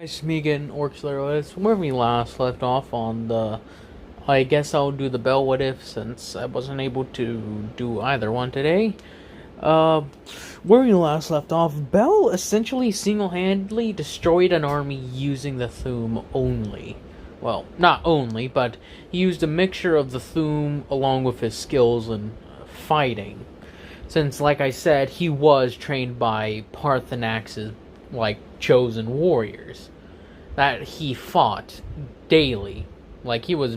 Nice me again, Orcs. It's where we last left off on the. I guess I'll do the Bell What If since I wasn't able to do either one today. Uh, where we last left off, Bell essentially single handedly destroyed an army using the Thuum only. Well, not only, but he used a mixture of the Thuum along with his skills in fighting. Since, like I said, he was trained by Parthenax's, chosen warriors that he fought daily. Like, he was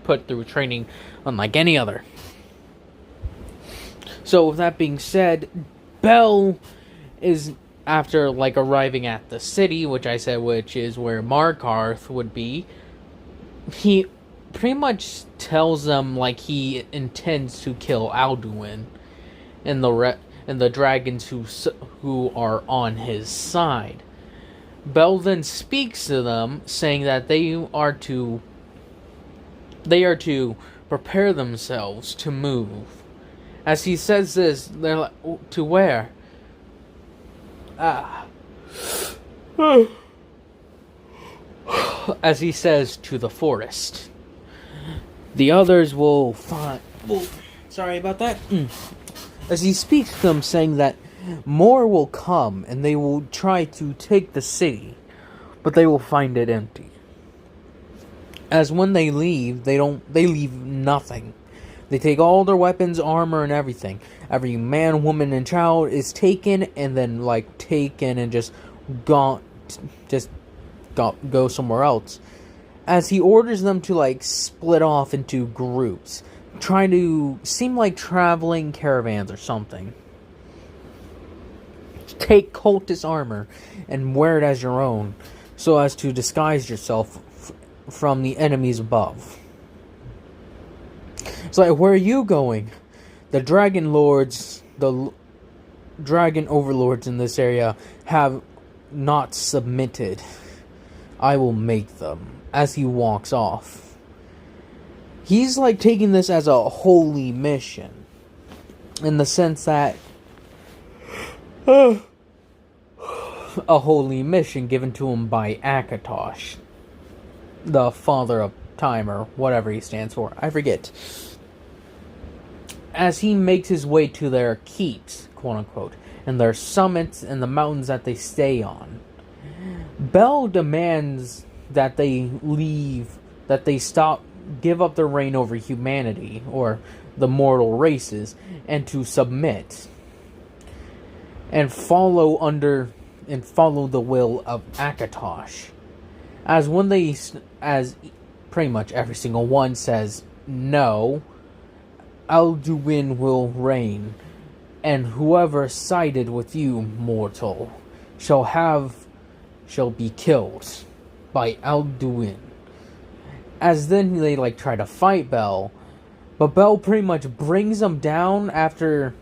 put through training unlike any other. So, with that being said, Bell is, after, arriving at the city, which is where Markarth would be, he pretty much tells them, he intends to kill Alduin and the dragons who are on his side. Bell then speaks to them, saying that they are to prepare themselves to move. As he says this, they're like, to where? As he says, to the forest. The others will find. Sorry about that. As he speaks to them, saying that more will come, and they will try to take the city, but they will find it empty. As when they leave, they leave nothing. They take all their weapons, armor, and everything. Every man, woman, and child is taken, and then taken and just go somewhere else. As he orders them to split off into groups, trying to seem like traveling caravans or something. Take cultist armor and wear it as your own, so as to disguise yourself from the enemies above. It's like, where are you going? The dragon overlords in this area have not submitted. I will make them. As he walks off, he's taking this as a holy mission, in the sense that a holy mission given to him by Akatosh, the father of time, or whatever he stands for. I forget. As he makes his way to their keeps, quote-unquote, and their summits and the mountains that they stay on, Bell demands that they leave, that they give up their reign over humanity, or the mortal races, and to submit, and follow the will of Akatosh. As pretty much every single one says no, Alduin will reign, and whoever sided with you, mortal, shall be killed by Alduin. As then they try to fight Bell, but Bell pretty much brings them down after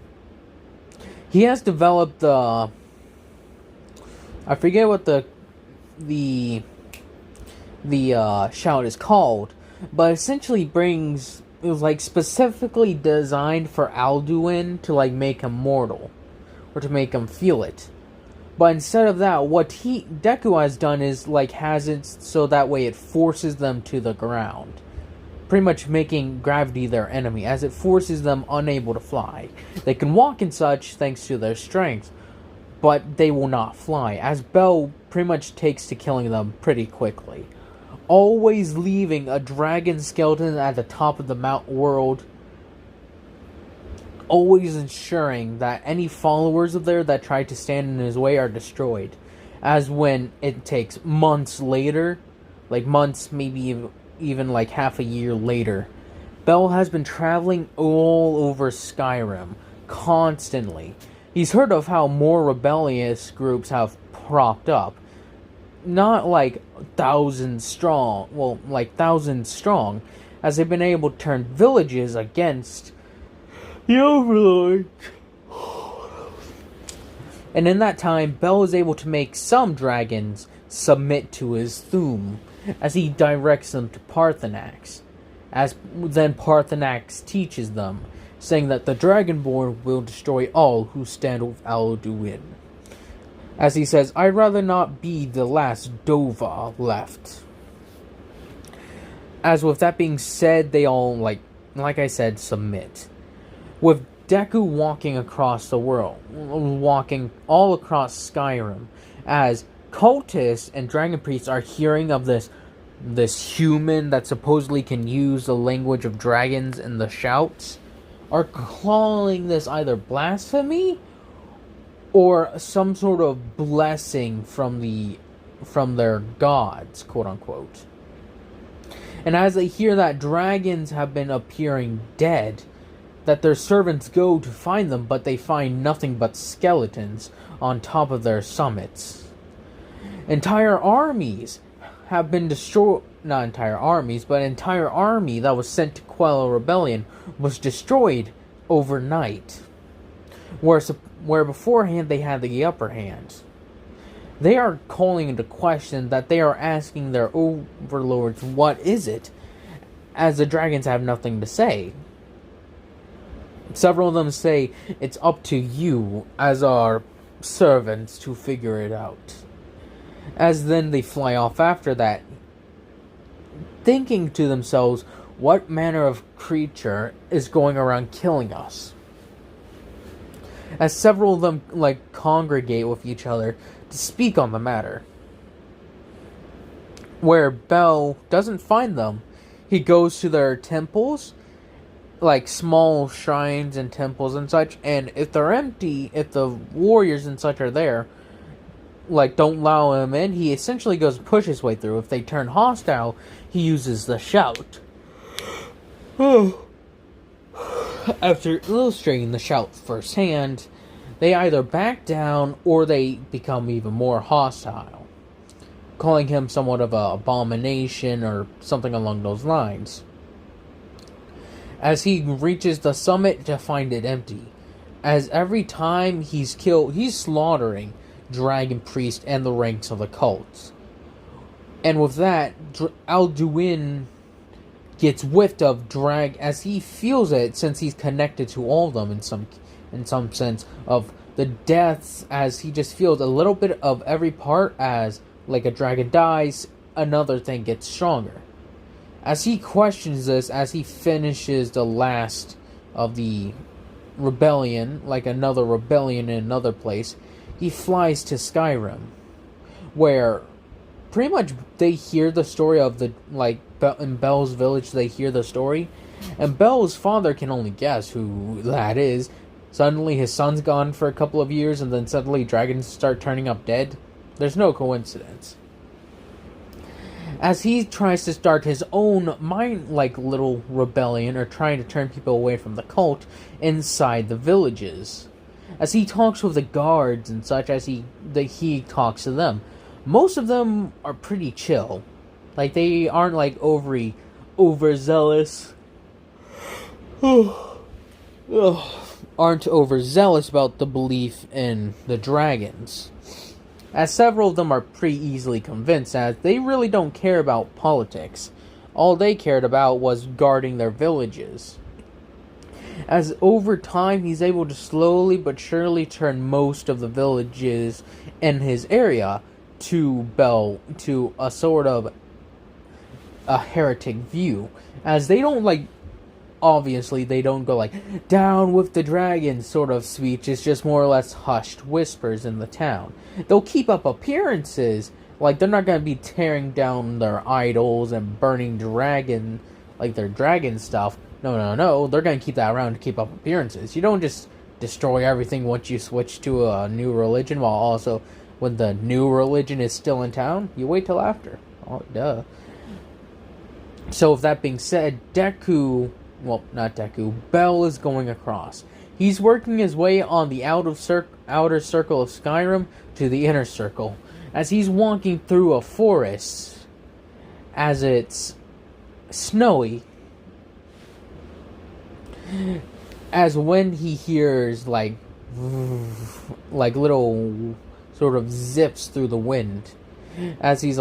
he has developed I forget what the shout is called, but essentially it was specifically designed for Alduin to make him mortal, or to make him feel it. But instead of that, what Deku has done is has it so that way it forces them to the ground, pretty much making gravity their enemy, as it forces them unable to fly. They can walk and such thanks to their strength, but they will not fly, as Bell pretty much takes to killing them pretty quickly, always leaving a dragon skeleton at the top of the world, always ensuring that any followers of theirs that try to stand in his way are destroyed. As when it takes months later, months, maybe even half a year later, Bell has been traveling all over Skyrim constantly. He's heard of how more rebellious groups have propped up. Not thousands strong, thousands strong, as they've been able to turn villages against the overlords. And in that time, Bell is able to make some dragons submit to his Thuum, as he directs them to Parthenax. As then Parthenax teaches them, saying that the dragonborn will destroy all who stand with Alduin. As he says, I'd rather not be the last Dova left. As with that being said, they all, like I said, submit. With Deku walking across the world, walking all across Skyrim, as cultists and dragon priests are hearing of this human that supposedly can use the language of dragons and the shouts, are calling this either blasphemy or some sort of blessing from their gods, quote unquote. And as they hear that dragons have been appearing dead, that their servants go to find them, but they find nothing but skeletons on top of their summits. Entire armies have been destroyed. Not entire armies, but an entire army that was sent to quell a rebellion was destroyed overnight. Where beforehand they had the upper hand. They are calling into question that they are asking their overlords, what is it? As the dragons have nothing to say. Several of them say, it's up to you, as our servants, to figure it out. As then they fly off after that, thinking to themselves, what manner of creature is going around killing us? As several of them congregate with each other to speak on the matter. Where Bell doesn't find them, he goes to their temples, like small shrines and temples and such, and if they're empty, if the warriors and such are there, don't allow him in, he essentially goes push his way through. If they turn hostile, he uses the shout. After illustrating the shout firsthand, they either back down or they become even more hostile, calling him somewhat of an abomination or something along those lines. As he reaches the summit to find it empty, as every time he's slaughtering dragon priest and the ranks of the cults. And with that, Alduin gets whiffed of as he feels it, since he's connected to all of them in some sense, of the deaths, as he just feels a little bit of every part. As like a dragon dies, another thing gets stronger. As he questions this, as he finishes the last of the rebellion, like another rebellion in another place, he flies to Skyrim, where pretty much they hear the story of in Belle's village. They hear the story, and Belle's father can only guess who that is. Suddenly his son's gone for a couple of years, and then suddenly dragons start turning up dead. There's no coincidence. As he tries to start his own little rebellion, or trying to turn people away from the cult inside the villages. As he talks with the guards and such, as he talks to them, most of them are pretty chill. They aren't overzealous. Aren't overzealous about the belief in the dragons. As several of them are pretty easily convinced, as they really don't care about politics. All they cared about was guarding their villages. As over time, he's able to slowly but surely turn most of the villages in his area to a sort of a heretic view. As they don't obviously they don't go down with the dragon sort of speech. It's just more or less hushed whispers in the town. They'll keep up appearances, they're not going to be tearing down their idols and burning their dragon stuff. No, they're going to keep that around to keep up appearances. You don't just destroy everything once you switch to a new religion, while also when the new religion is still in town, you wait till after. Oh, duh. So with that being said, Bell is going across. He's working his way on the outer circle of Skyrim to the inner circle, as he's walking through a forest, as it's snowy. As when he hears little sort of zips through the wind, as he's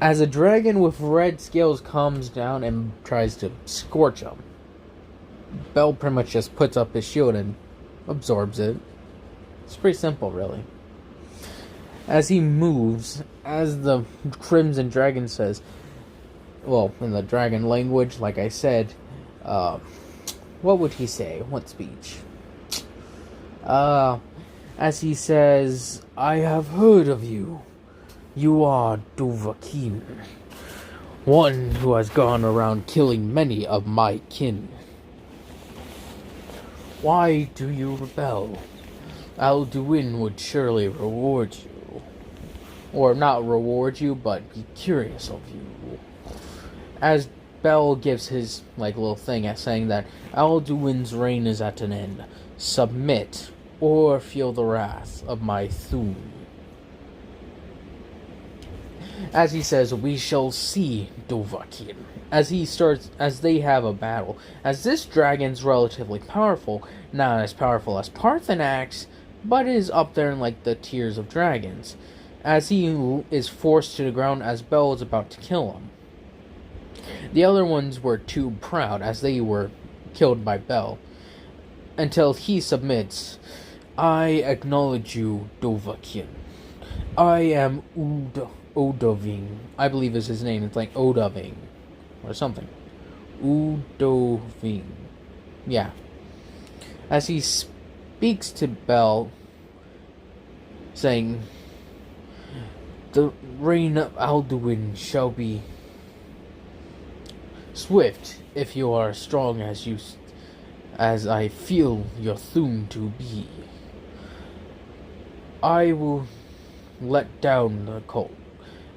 as a dragon with red scales comes down and tries to scorch him, Bell pretty much just puts up his shield and absorbs it. It's pretty simple, really. As he moves, as the Crimson Dragon says, well, in the dragon language, like I said, what would he say? What speech? As he says, I have heard of you. You are Dovahkiin, one who has gone around killing many of my kin. Why do you rebel? Alduin would surely reward you. Or not reward you, but be curious of you. As Bel gives his, little thing at saying that Alduin's reign is at an end. Submit, or feel the wrath of my Thun. As he says, we shall see, Dovahkiin. As they have a battle. As this dragon's relatively powerful, not as powerful as Parthenax, but is up there in, the tiers of dragons. As he is forced to the ground as Bel is about to kill him. The other ones were too proud as they were killed by Bel. Until he submits, I acknowledge you, Dovahkiin. I am Udoving. I believe is his name. It's like Odoving. Or something. Udoving. Yeah. As he speaks to Bel, saying, the reign of Alduin shall be swift if you are as strong as I feel your Thun to be. I will let down the cult.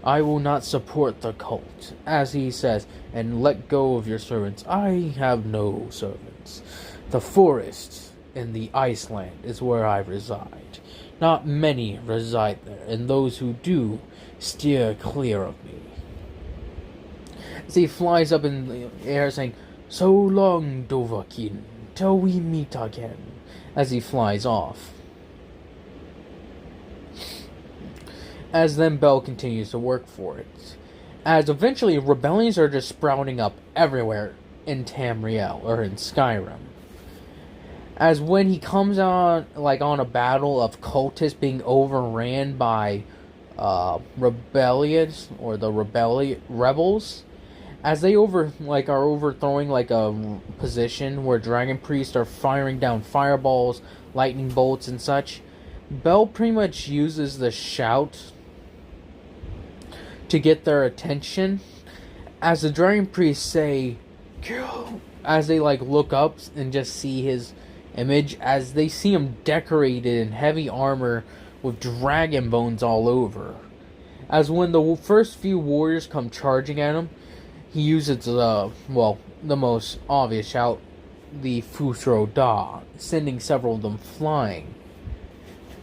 I will not support the cult, as he says, and let go of your servants. I have no servants. The forest in the Iceland is where I reside. Not many reside there, and those who do steer clear of me. As he flies up in the air saying, so long, Dovahkiin, till we meet again, as he flies off. As then Bel continues to work for it. As eventually rebellions are just sprouting up everywhere in Tamriel, or in Skyrim. As when he comes on, on a battle of cultists being overran by rebellions, or the rebels, as they are overthrowing a position where dragon priests are firing down fireballs, lightning bolts, and such, Bel pretty much uses the shout to get their attention. As the dragon priests say, kill, as they look up and just see his image, as they see him decorated in heavy armor with dragon bones all over. As when the first few warriors come charging at him, he uses the most obvious shout, the Fusro Da, sending several of them flying.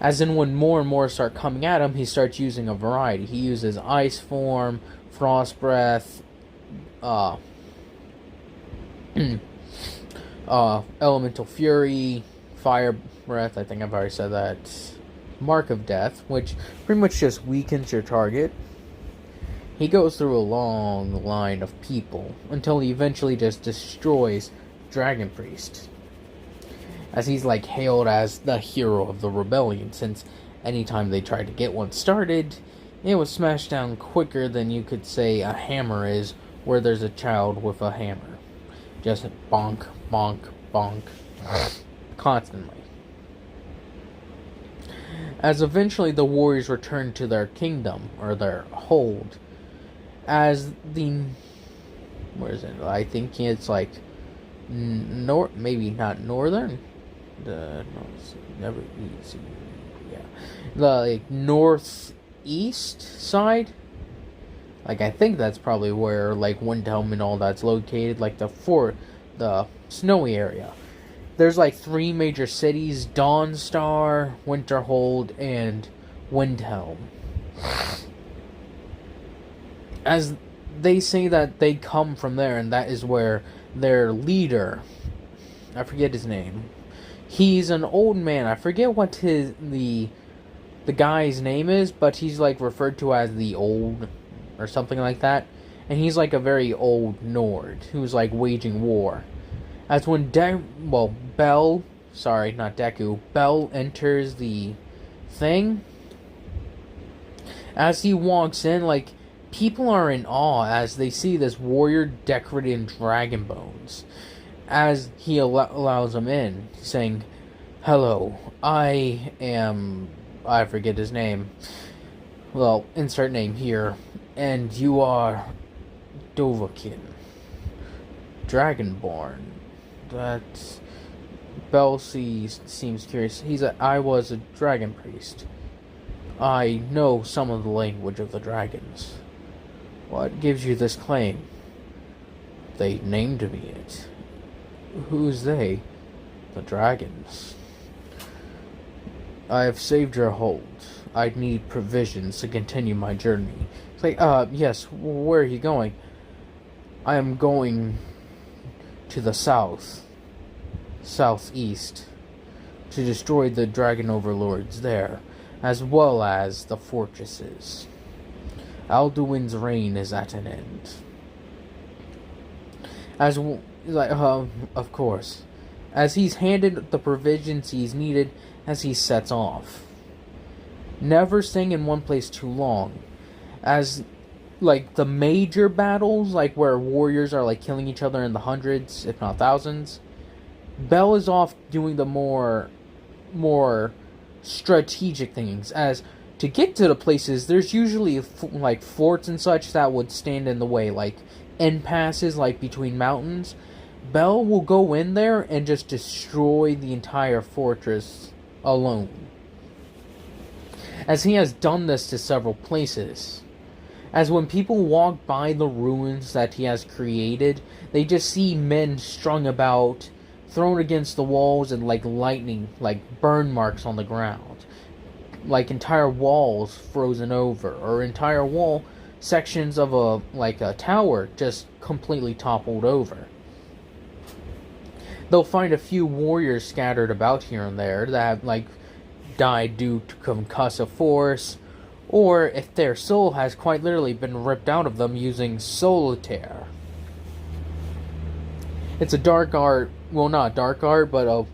As in when more and more start coming at him, he starts using a variety. He uses Ice Form, Frost Breath, Elemental Fury, Fire Breath, I think I've already said that, Mark of Death, which pretty much just weakens your target. He goes through a long line of people until he eventually just destroys Dragon Priest. As he's hailed as the hero of the rebellion, since anytime they tried to get one started, it was smashed down quicker than you could say a hammer is where there's a child with a hammer. Just bonk, bonk, bonk, constantly. As eventually the warriors return to their kingdom, or their hold, as the... where is it? I think it's maybe not northern? The northeast side? I think that's probably where, Windhelm and all that's located, the snowy area. There's, 3 major cities, Dawnstar, Winterhold, and Windhelm. As they say that they come from there, and that is where their leader, I forget his name, he's an old man, I forget what the guy's name is, but he's, referred to as the Old, or something like that. And he's a very old Nord who's waging war. As when Bel enters the thing. As he walks in, like, people are in awe as they see this warrior decorated in dragon bones. As he allows them in, saying, "Hello, I am..." I forget his name. Well, insert name here. "And you are Dovahkiin, dragonborn." That... Bell seems curious. I was a dragon priest. I know some of the language of the dragons. What gives you this claim? They named me it. Who's they? The dragons. I have saved your hold. I need provisions to continue my journey. It's like, yes, where are you going? I am going to the southeast, to destroy the dragon overlords there, as well as the fortresses. Alduin's reign is at an end. Of course. As he's handed the provisions he's needed as he sets off. Never staying in one place too long. As, like, the major battles, like where warriors are, like, killing each other in the hundreds, if not thousands, Bell is off doing the more strategic things. As to get to the places, there's usually like forts and such that would stand in the way, like end passes, like between mountains. Bell will go in there and just destroy the entire fortress alone, as he has done this to several places. As when people walk by the ruins that he has created, they just see men strung about, thrown against the walls, and like lightning, like burn marks on the ground, like entire walls frozen over, or entire wall sections of a tower just completely toppled over. They'll find a few warriors scattered about here and there that have like died due to concussive force, or if their soul has quite literally been ripped out of them using solitaire. It's a dark art, well, not dark art, but a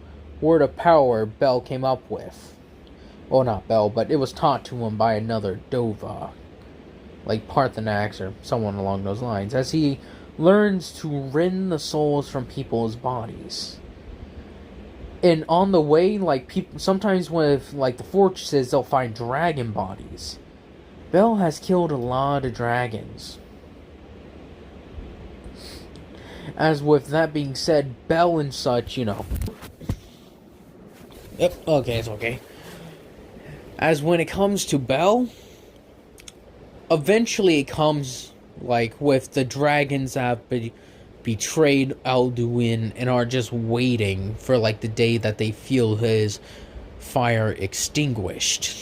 word of power Bell came up with. Well, not Bell, but it was taught to him by another Dova, like Parthenax or someone along those lines, as he learns to rend the souls from people's bodies. And on the way, like, people sometimes with like the fortresses, they'll find dragon bodies. Bell has killed a lot of dragons. As with that being said, Bell and such, you know. Yep, okay, it's okay. As when it comes to Bell, eventually it comes, like, with the dragons that have betrayed Alduin and are just waiting for, like, the day that they feel his fire extinguished.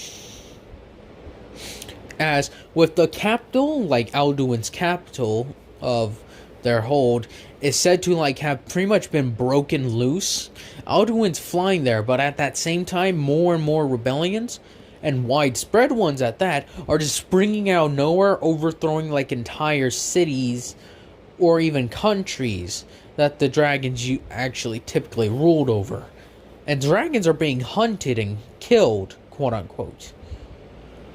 As with the capital, like Alduin's capital of their hold, is said to like have pretty much been broken loose. Alduin's flying there, but at that same time, more and more rebellions, and widespread ones at that, are just springing out of nowhere, overthrowing like entire cities or even countries that the dragons actually typically ruled over. And dragons are being hunted and killed, quote unquote.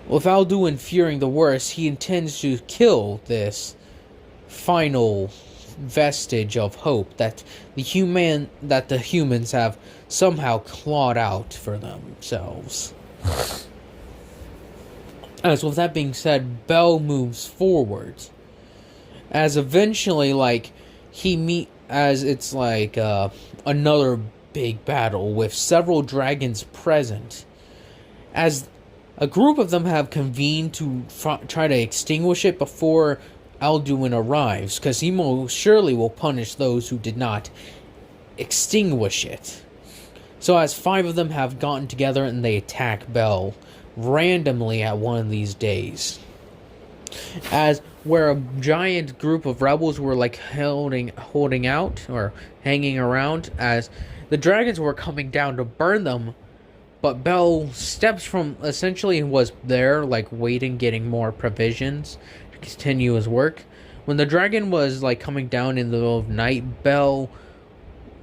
With Alduin fearing the worst, he intends to kill this final vestige of hope that the humans have somehow clawed out for themselves. As with that being said, Bell moves forward. As eventually, like, it's like another big battle with several dragons present. As a group of them have convened to try to extinguish it before Alduin arrives, because he most surely will punish those who did not extinguish it. So as 5 of them have gotten together and they attack Bell randomly at one of these days. As where a giant group of rebels were like holding out or hanging around, as the dragons were coming down to burn them, but Bell steps from, essentially was there like waiting, getting more provisions to continue his work. When the dragon was like coming down in the middle of night, Bell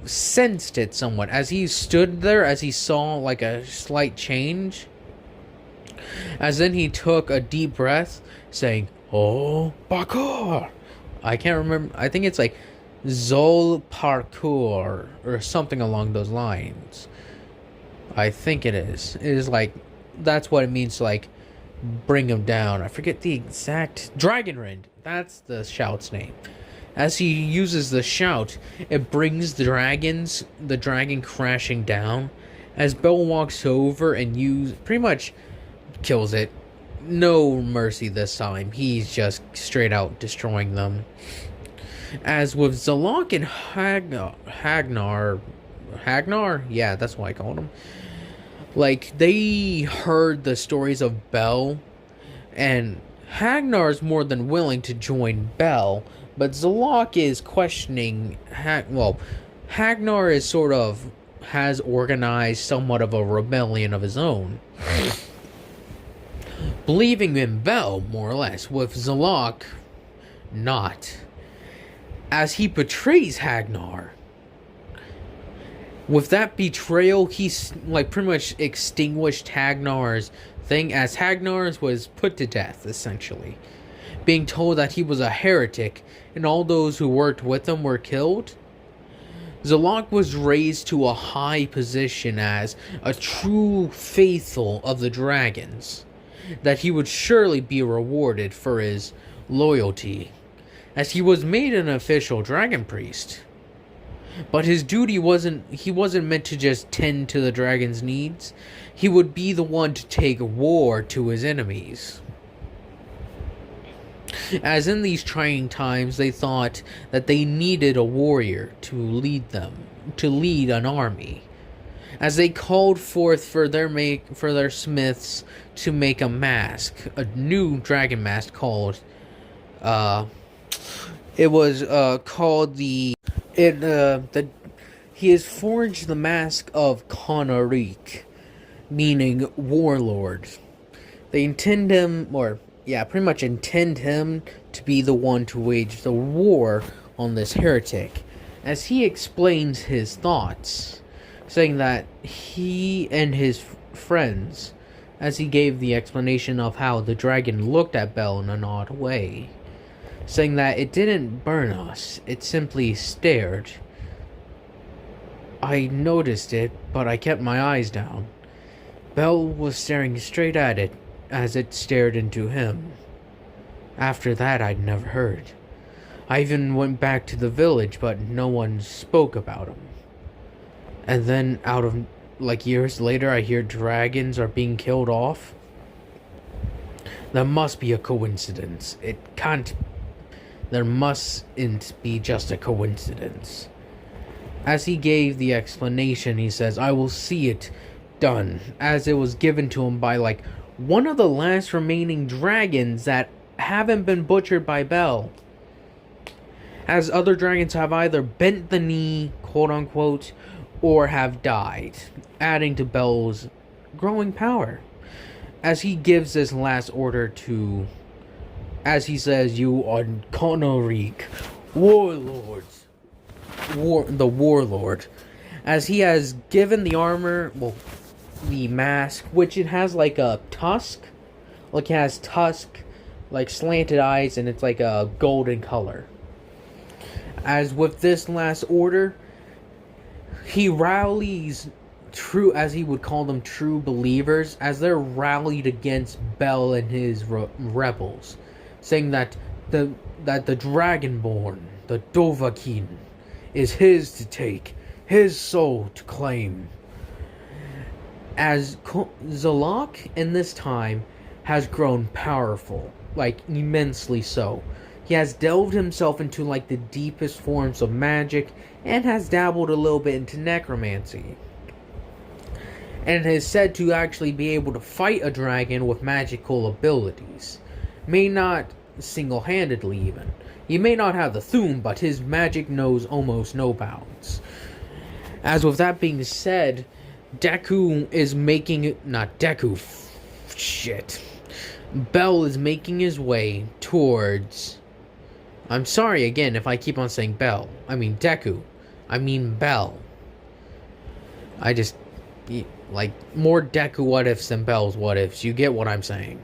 sensed it somewhat as he stood there, as he saw like a slight change As then he took a deep breath, saying, "Oh, parkour." I can't remember. I think it's like Zol parkour or something along those lines. I think it is. It is like that's what it means to like bring him down. I forget the exact Dragon Rend. That's the shout's name. As he uses the shout, it brings the dragon crashing down. As Bell walks over and pretty much kills it. No mercy this time. He's just straight out destroying them. As with Zalok and Hagnar, yeah, that's what I called him. Like, they heard the stories of Bell, and Hagnar's more than willing to join Bell, but Zalok is questioning. Hagnar is has organized somewhat of a rebellion of his own, believing in Bell more or less, with Zalok not, as he betrays Hagnar. With that betrayal, he's like pretty much extinguished Hagnar's thing, as Hagnar's was put to death, essentially. Being told that he was a heretic and all those who worked with him were killed. Zalok was raised to a high position as a true faithful of the dragons, that he would surely be rewarded for his loyalty, as he was made an official dragon priest. But his duty he wasn't meant to just tend to the dragon's needs. He would be the one to take war to his enemies. As in these trying times, they thought that they needed a warrior to lead an army. As they called forth for their smiths to make a mask, a new dragon mask called, he has forged the mask of Conarik, meaning warlord. They intend him to be the one to wage the war on this heretic, as he explains his thoughts, saying that he and his friends, as he gave the explanation of how the dragon looked at Bell in an odd way, saying that it didn't burn us, it simply stared. I noticed it, but I kept my eyes down. Bell was staring straight at it, as it stared into him. After that, I'd never heard. I even went back to the village, but no one spoke about him. And then, years later, I hear dragons are being killed off. That must be a coincidence. There mustn't be just a coincidence. As he gave the explanation, he says, I will see it done, as it was given to him by, one of the last remaining dragons that haven't been butchered by Bell. As other dragons have either bent the knee, quote-unquote, or have died, adding to Bell's growing power. As he gives this last order as he says, you are Conarik, warlords. The warlord. As he has given the armor, the mask, which it has a tusk. It has slanted eyes, and it's a golden color. As with this last order, he rallies as he would call them, true believers, as they're rallied against Bell and his rebels, saying that the dragonborn, the Dovahkiin, is his to take, his soul to claim. As Zalok in this time has grown powerful, immensely so. He has delved himself into the deepest forms of magic and has dabbled a little bit into necromancy. And is said to actually be able to fight a dragon with magical abilities. May not single-handedly even. He may not have the Thum, but his magic knows almost no bounds. As with that being said, Bell is making his way towards... I'm sorry again if I keep on saying Bell. I mean Deku. I mean Bell. Like, more Deku what ifs than Bell's what ifs. You get what I'm saying.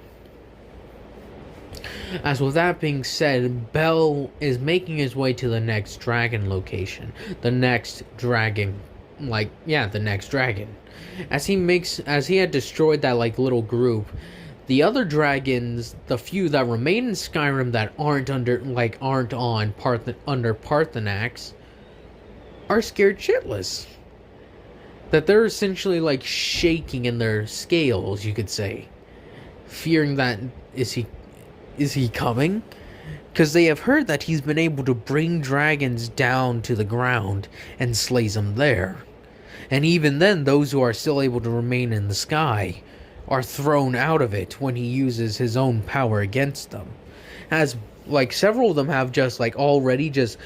As with that being said, Bell is making his way to the next dragon location. The next dragon. The next dragon. As he had destroyed that, like, little group, the other dragons, the few that remain in Skyrim that aren't under Parthenax, are scared shitless. That they're essentially like shaking in their scales, you could say, fearing that is he coming? Because they have heard that he's been able to bring dragons down to the ground and slays them there. And even then, those who are still able to remain in the sky are thrown out of it when he uses his own power against them. As, like, several of them have just, like, already just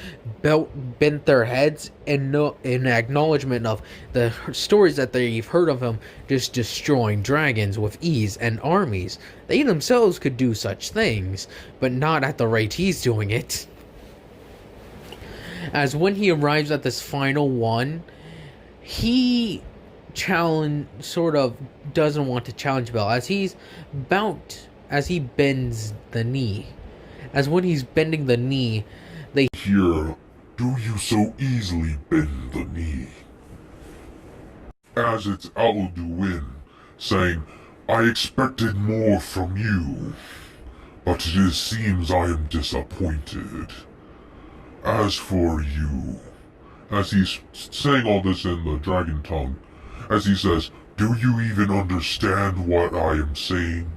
bent their heads in acknowledgement of the stories that they've heard of him just destroying dragons with ease and armies. They themselves could do such things, but not at the rate he's doing it. As when he arrives at this final one, he sort of doesn't want to challenge Bell as he bends the knee. As when he's bending the knee, they hear, "Do you so easily bend the knee?" As it's Alduin saying, "I expected more from you, but it seems I am disappointed. As for you," as he's saying all this in the dragon tongue, as he says, "Do you even understand what I am saying?"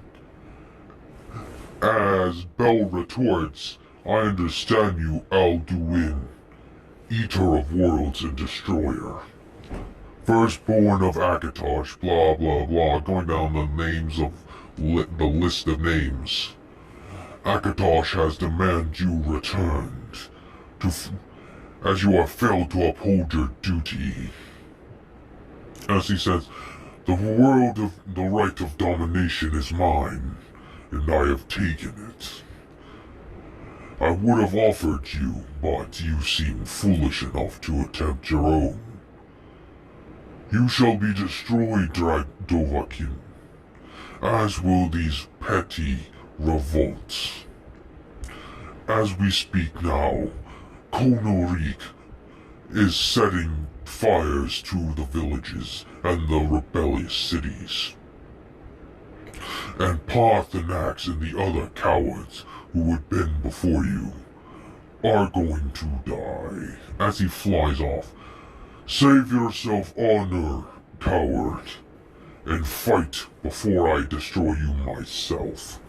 As Bell retorts, "I understand you, Alduin, Eater of Worlds and Destroyer. Firstborn of Akatosh, blah blah blah," going down the names of the list of names. "Akatosh has demanded you returned, as you have failed to uphold your duty." As he says, "The right of domination is mine, and I have taken it. I would have offered you, but you seem foolish enough to attempt your own. You shall be destroyed, Dovahkiin, as will these petty revolts. As we speak now, Konorik is setting fires to the villages and the rebellious cities. And Parthenax and the other cowards who had been before you are going to die." As he flies off, "Save yourself honor, coward, and fight before I destroy you myself."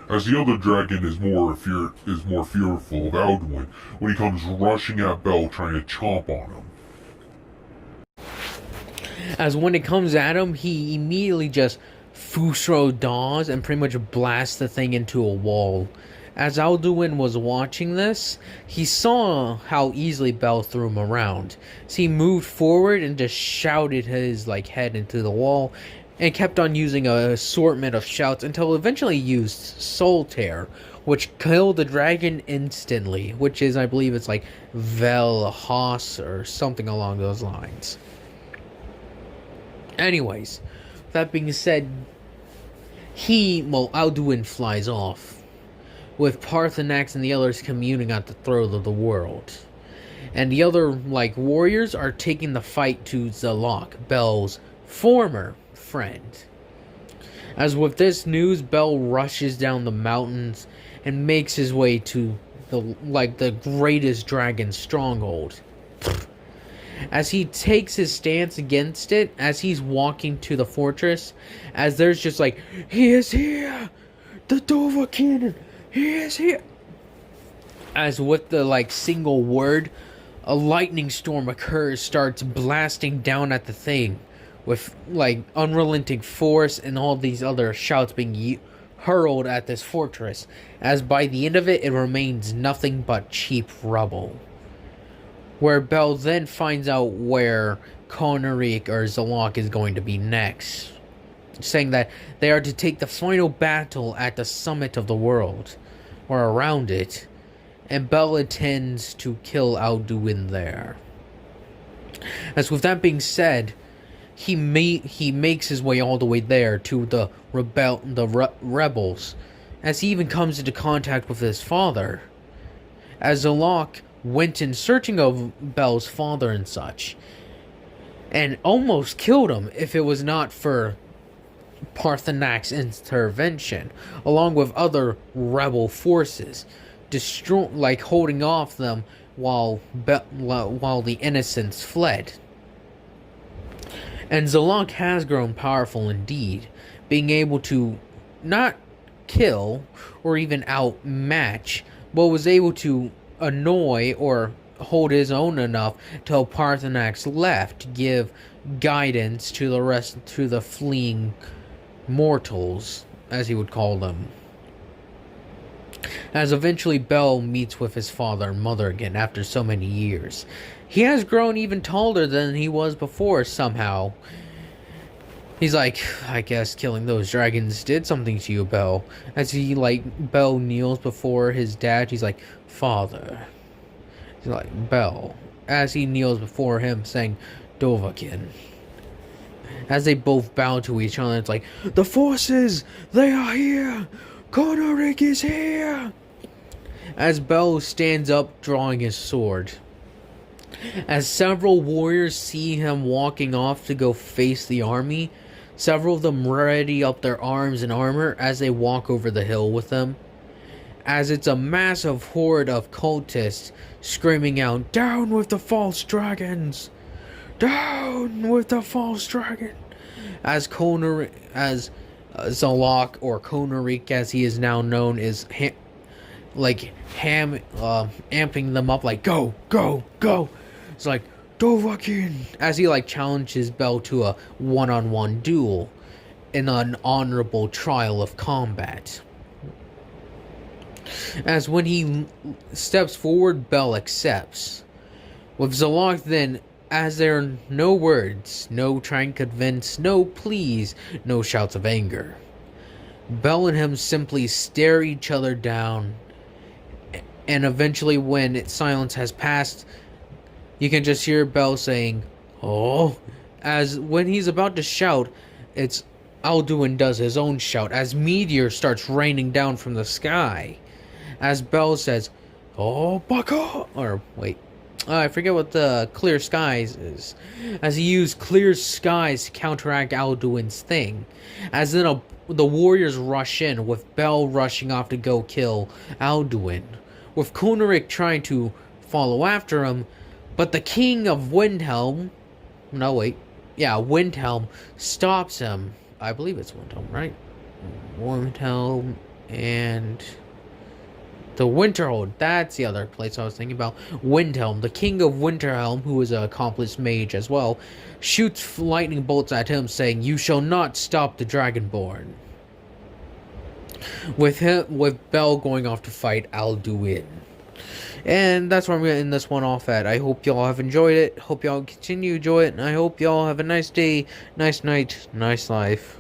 As the other dragon is more fearful of Alduin when he comes rushing at Bell trying to chomp on him. As when it comes at him, he immediately just Fusro Daws and pretty much blasts the thing into a wall. As Alduin was watching this, he saw how easily Bell threw him around. So he moved forward and just shouted his head into the wall and kept on using an assortment of shouts until eventually used Soul Tear, which killed the dragon instantly, which is, I believe it's like Vel'Hos or something along those lines. Anyways, that being said, Alduin flies off, with Parthenax and the others communing at the throat of the world. And the other, warriors are taking the fight to Zalok, Bell's former friend. As with this news, Bell rushes down the mountains and makes his way to the greatest dragon stronghold. As he takes his stance against it, as he's walking to the fortress, as there's just "He is here! The Dovahkiin! He is here!" As with the single word, a lightning storm occurs, starts blasting down at the thing, with unrelenting force and all these other shouts being hurled at this fortress, as by the end of it, it remains nothing but cheap rubble. Where Bell then finds out where Konorik or Zalok is going to be next, saying that they are to take the final battle at the summit of the world, or around it, and Bell intends to kill Alduin there. As with that being said, he makes his way all the way there to the rebels, as he even comes into contact with his father, as Zalok went in searching of Bel's father and such, and almost killed him if it was not for Parthenak's intervention, along with other rebel forces, holding off them while the innocents fled. And Zalok has grown powerful indeed, being able to not kill or even outmatch, but was able to annoy or hold his own enough till Parthenak's left to give guidance to the fleeing mortals, as he would call them. As eventually Bel meets with his father and mother again after so many years. He has grown even taller than he was before somehow. He's like, I guess killing those dragons did something to you, Bel. As Bel kneels before his dad, he's like, Father. He's like, Bel. As he kneels before him, saying, Dovahkiin. As they both bow to each other, it's like, the forces, they are here! Konarek is here! As Bel stands up, drawing his sword. As several warriors see him walking off to go face the army, several of them ready up their arms and armor as they walk over the hill with them. As it's a massive horde of cultists screaming out, Down with the false dragons! Down with the false dragon! As Zalok, or Konarek as he is now known, is amping them up like, go, go, go. It's like, Dovahkiin, as he challenges Bel to a one-on-one duel in an honorable trial of combat. As when he steps forward, Bel accepts. With Zalok then, as there are no words, no trying to convince, no pleas, no shouts of anger. Bel and him simply stare each other down, and eventually when silence has passed, you can just hear Bel saying, Oh, as when he's about to shout, it's Alduin does his own shout, as meteor starts raining down from the sky. As Bel says, Oh, Baka! Or, wait. I forget what the clear skies is. As he used clear skies to counteract Alduin's thing. As then the warriors rush in, with Bel rushing off to go kill Alduin. With Konarek trying to follow after him. But the king of Windhelm... No, wait. Yeah, Windhelm stops him. I believe it's Windhelm, right? Windhelm and... The Winterhold, that's the other place I was thinking about. Windhelm, the king of Winterhelm, who is an accomplished mage as well, shoots lightning bolts at him, saying, You shall not stop the dragonborn. With Bel going off to fight Alduin. And that's where I'm going to end this one off at. I hope y'all have enjoyed it. Hope y'all continue to enjoy it. And I hope y'all have a nice day, nice night, nice life.